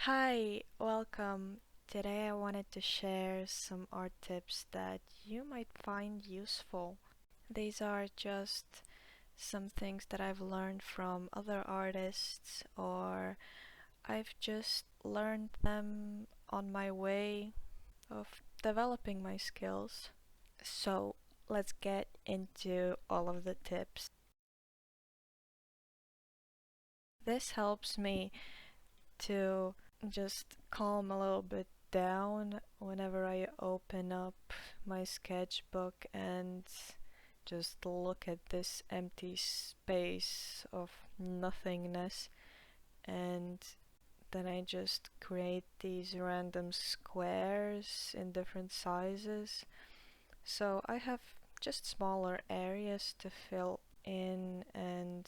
Hi, welcome. Today I wanted to share some art tips that you might find useful. These are just some things that I've learned from other artists, or I've just learned them on my way of developing my skills. So let's get into all of the tips. This helps me to just calm a little bit down whenever I open up my sketchbook and just look at this empty space of nothingness, and then I just create these random squares in different sizes. So I have just smaller areas to fill in and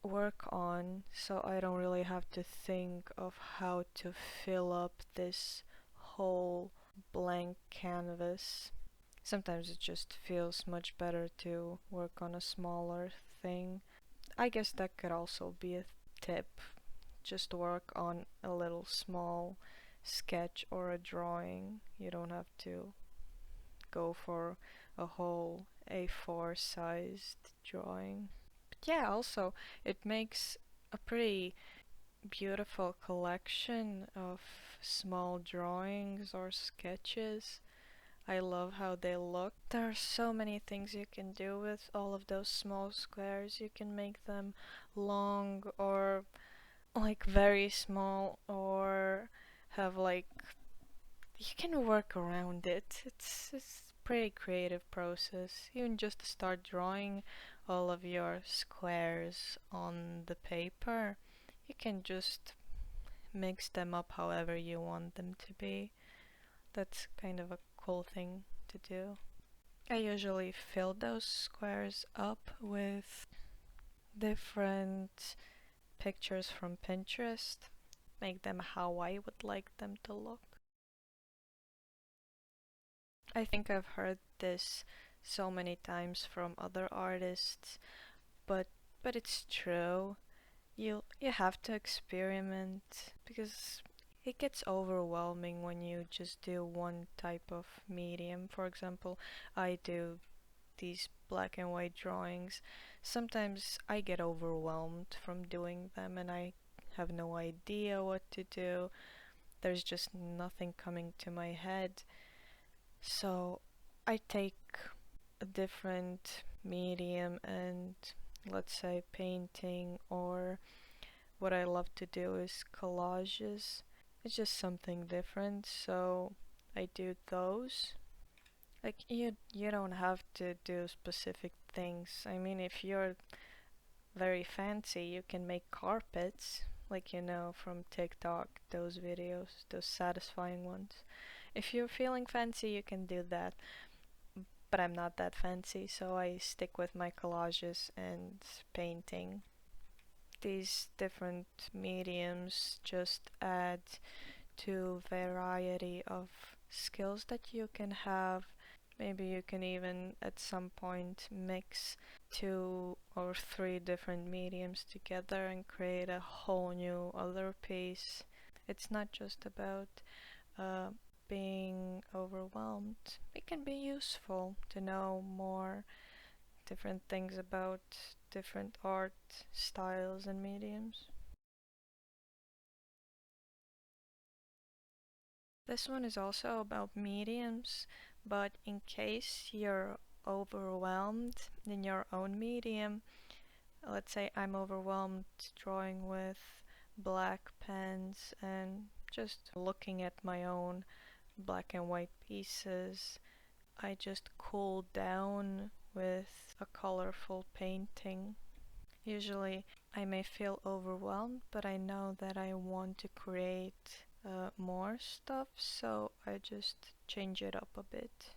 work on, so I don't really have to think of how to fill up this whole blank canvas. Sometimes it just feels much better to work on a smaller thing. I guess that could also be a tip. Just work on a little small sketch or a drawing. You don't have to go for a whole A4 sized drawing. Yeah, also, it makes a pretty beautiful collection of small drawings or sketches. I love how they look. There are so many things you can do with all of those small squares. You can make them long or like very small, or have like you can work around it. It's a pretty creative process. Even just to start drawing all of your squares on the paper, you can just mix them up however you want them to be. That's kind of a cool thing to do. I usually fill those squares up with different pictures from Pinterest, make them how I would like them to look. I think I've heard this so many times from other artists, but it's true. You have to experiment because it gets overwhelming when you just do one type of medium. For example, I do these black and white drawings. Sometimes I get overwhelmed from doing them and I have no idea what to do. There's just nothing coming to my head. So I take a different medium and let's say painting, or what I love to do is collages. It's just something different, so I do those. Like you don't have to do specific things. I mean, if you're very fancy, you can make carpets, like from TikTok, those videos, those satisfying ones. If you're feeling fancy, you can do that. But I'm not that fancy, so I stick with my collages and painting. These different mediums just add to variety of skills that you can have. Maybe you can even at some point mix two or three different mediums together and create a whole new other piece. It's not just about uh, being overwhelmed. It can be useful to know more different things about different art styles and mediums. This one is also about mediums, but in case you're overwhelmed in your own medium, let's say I'm overwhelmed drawing with black pens and just looking at my own black and white pieces, I just cool down with a colorful painting. Usually I may feel overwhelmed, but I know that I want to create more stuff, so I just change it up a bit.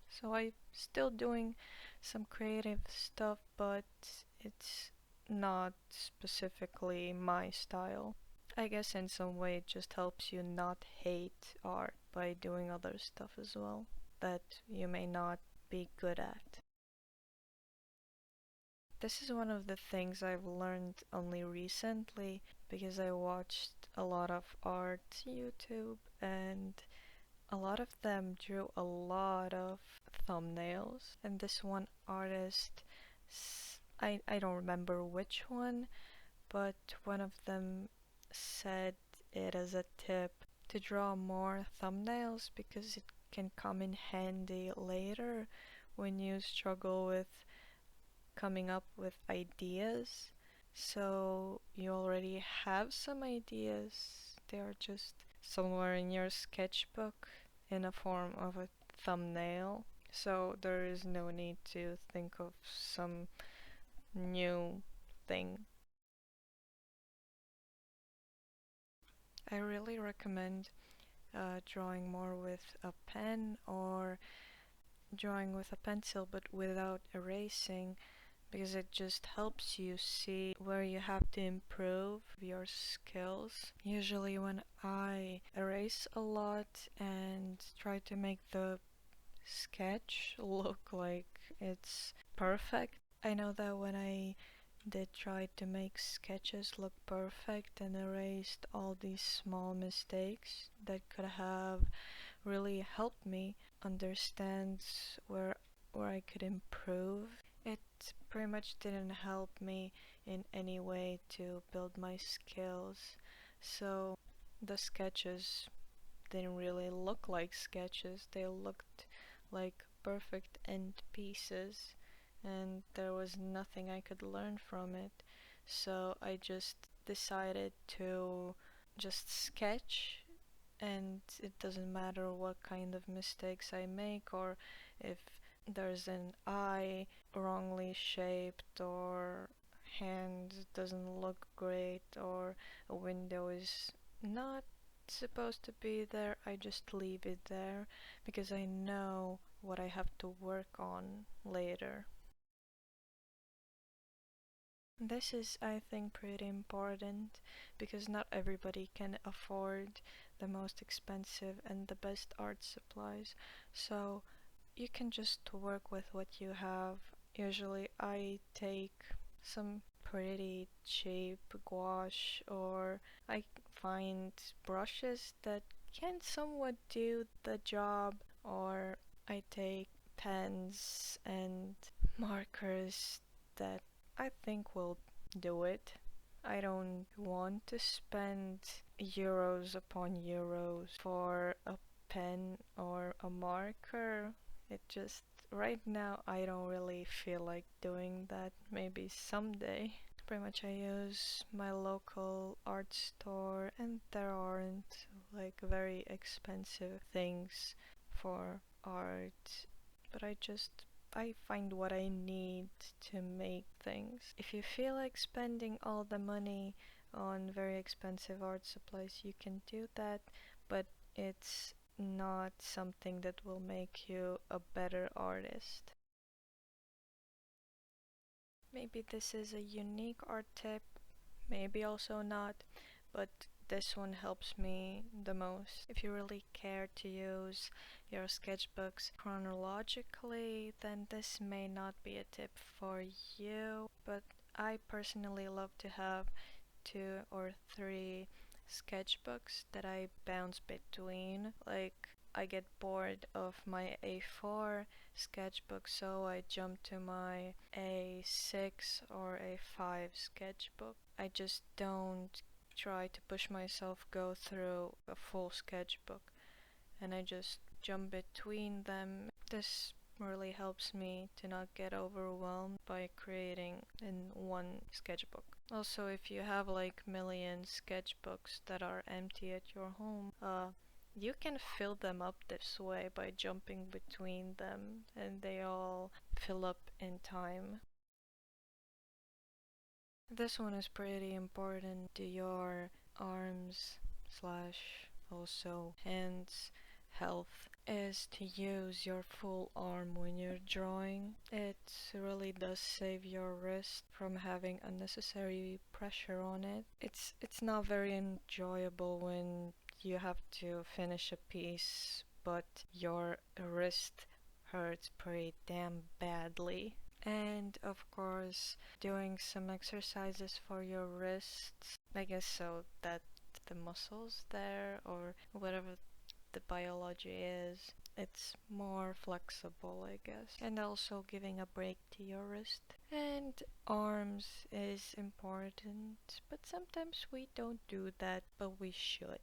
So I'm still doing some creative stuff, but it's not specifically my style. I guess in some way it just helps you not hate art by doing other stuff as well that you may not be good at. This is one of the things I've learned only recently, because I watched a lot of art YouTube and a lot of them drew a lot of thumbnails. And this one artist, I don't remember which one, but one of them said it as a tip to draw more thumbnails because it can come in handy later when you struggle with coming up with ideas. So you already have some ideas, they are just somewhere in your sketchbook in a form of a thumbnail. So there is no need to think of some new thing. I really recommend drawing more with a pen or drawing with a pencil but without erasing because it just helps you see where you have to improve your skills. Usually when I erase a lot and try to make the sketch look like it's perfect, I know that when I did try to make sketches look perfect and erased all these small mistakes that could have really helped me understand where where I could improve. It pretty much didn't help me in any way to build my skills. So the sketches didn't really look like sketches. They looked like perfect end pieces and there was nothing I could learn from it. So I just decided to just sketch and it doesn't matter what kind of mistakes I make or if there's an eye wrongly shaped or hand doesn't look great or a window is not supposed to be there, I just leave it there because I know what I have to work on later. This is, I think, pretty important because not everybody can afford the most expensive and the best art supplies. So you can just work with what you have. Usually I take some pretty cheap gouache or I find brushes that can somewhat do the job or I take pens and markers that I think will do it. I don't want to spend euros upon euros for a pen or a marker. It just, right now, I don't really feel like doing that. Maybe someday. Pretty much, I use my local art store, and there aren't like very expensive things for art, but I find what I need to make things. If you feel like spending all the money on very expensive art supplies, you can do that, but it's not something that will make you a better artist. Maybe this is a unique art tip, maybe also not, but this one helps me the most. If you really care to use your sketchbooks chronologically, then this may not be a tip for you, but I personally love to have 2 or 3 sketchbooks that I bounce between. Like, I get bored of my A4 sketchbook, so I jump to my A6 or A5 sketchbook. I just don't try to push myself go through a full sketchbook and I just jump between them. This really helps me to not get overwhelmed by creating in one sketchbook. Also, if you have like million sketchbooks that are empty at your home, you can fill them up this way by jumping between them and they all fill up in time. This one is pretty important to your arms slash also hands health is to use your full arm when you're drawing. It really does save your wrist from having unnecessary pressure on it. It's not very enjoyable when you have to finish a piece but your wrist hurts pretty damn badly. And of course, doing some exercises for your wrists, I guess, so that the muscles there or whatever the biology is, it's more flexible, I guess. And also giving a break to your wrist. And arms is important, but sometimes we don't do that, but we should.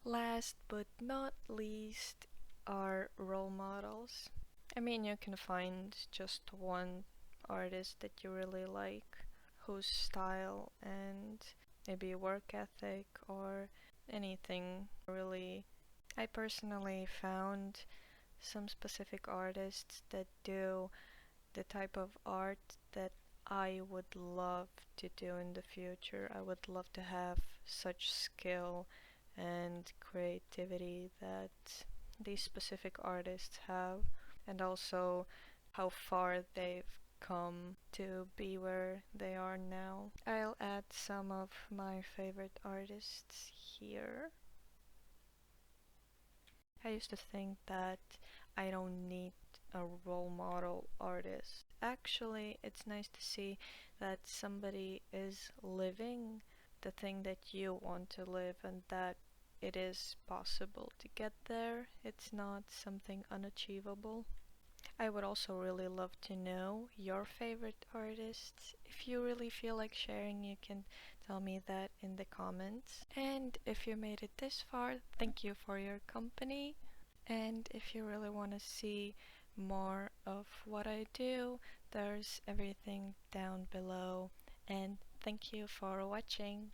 Last but not least are role models. I mean, you can find just one artist that you really like, whose style and maybe work ethic or anything really. I personally found some specific artists that do the type of art that I would love to do in the future. I would love to have such skill and creativity that these specific artists have, and also how far they've come to be where they are now. I'll add some of my favorite artists here. I used to think that I don't need a role model artist. Actually, it's nice to see that somebody is living the thing that you want to live and that it is possible to get there. It's not something unachievable. I would also really love to know your favorite artists. If you really feel like sharing, you can tell me that in the comments. And if you made it this far, thank you for your company. And if you really want to see more of what I do, there's everything down below. And thank you for watching.